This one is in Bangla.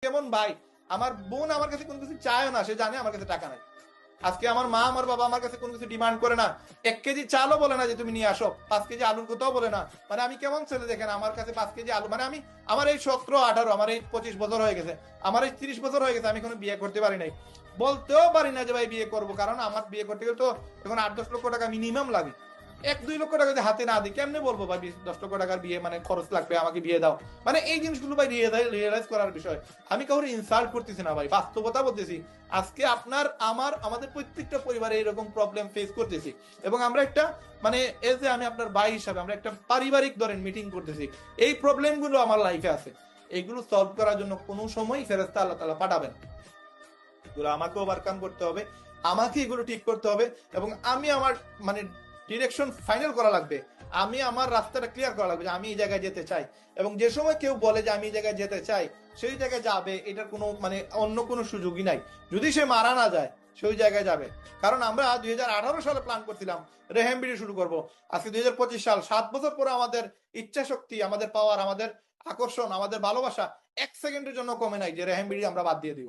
কেমন ভাই, আমার বোন আমার কাছে কোনো কিছু চায় না, সে জানে আমার কাছে টাকা নাই। আজকে আমার মা আমার বাবা আমার কাছে কোনো কিছু ডিমান্ড করে না, 1 কেজি চালও বলে না যে তুমি নিয়ে আসো, 5 কেজি আলুর কথাও বলে না। মানে আমি কেমন ছেলে দেখেন, আমার কাছে 5 কেজি আলু, মানে আমি, আমার এই 17 18, আমার এই 25 বছর হয়ে গেছে, আমার এই 30 বছর হয়ে গেছে, আমি এখনো বিয়ে করতে পারি নাই। বলতেও পারি না যে ভাই বিয়ে করবো, কারণ আমার বিয়ে করতে গেলে তো এখন 8 10 লক্ষ টাকা মিনিমাম লাগে। 1 2 লক্ষ টাকা যদি হাতে না দিই কেমনে বলবো ভাই 10 লক্ষ টাকার বিয়ে মানে খরচ লাগবে, আমাকে বিয়ে দাও। মানে এই জিনিসগুলো ভাই রিয়েলাইজ করার বিষয়। আমি কাউকে ইনসাল্ট করতেছি না ভাই, বাস্তবতা বলতেছি। আজকে আপনার আমার আমাদের প্রত্যেকটা পরিবারে এরকম প্রবলেম ফেস করতেছি, এবং আমরা একটা, মানে এই যে আমি আপনার ভাই হিসাবে আমরা একটা পারিবারিক ধরেন মিটিং করতেছি, এই প্রবলেমগুলো আমার লাইফে আছে। এগুলো সলভ করার জন্য কোনো সময় ফেরেশতা আল্লাহ তাআলা পাঠাবেন, এগুলো আমাকে ওভারকাম করতে হবে, আমাকে এগুলো ঠিক করতে হবে, এবং আমি আমার, মানে ডিরেকশন ফাইনাল করা লাগবে, আমি আমার রাস্তাটা ক্লিয়ার করা লাগবে যে আমি এই জায়গায় যেতে চাই। এবং যে সময় কেউ বলে যে আমি এই জায়গায় যেতে চাই, সেই জায়গায় যাবে, এটার কোনো মানে অন্য কোনো সুযোগই নাই। যদি সে মারা না যায় সেই জায়গায় যাবে। কারণ আমরা 2018 সালে প্ল্যান করছিলাম রেহেম বিডি শুরু করব, আজকে 2025 সাল, 7 বছর পরে আমাদের ইচ্ছা শক্তি, আমাদের পাওয়ার, আমাদের আকর্ষণ, আমাদের ভালোবাসা 1 সেকেন্ডের জন্য কমে নাই যে রেহেম বিডি আমরা বাদ দিয়ে দিব।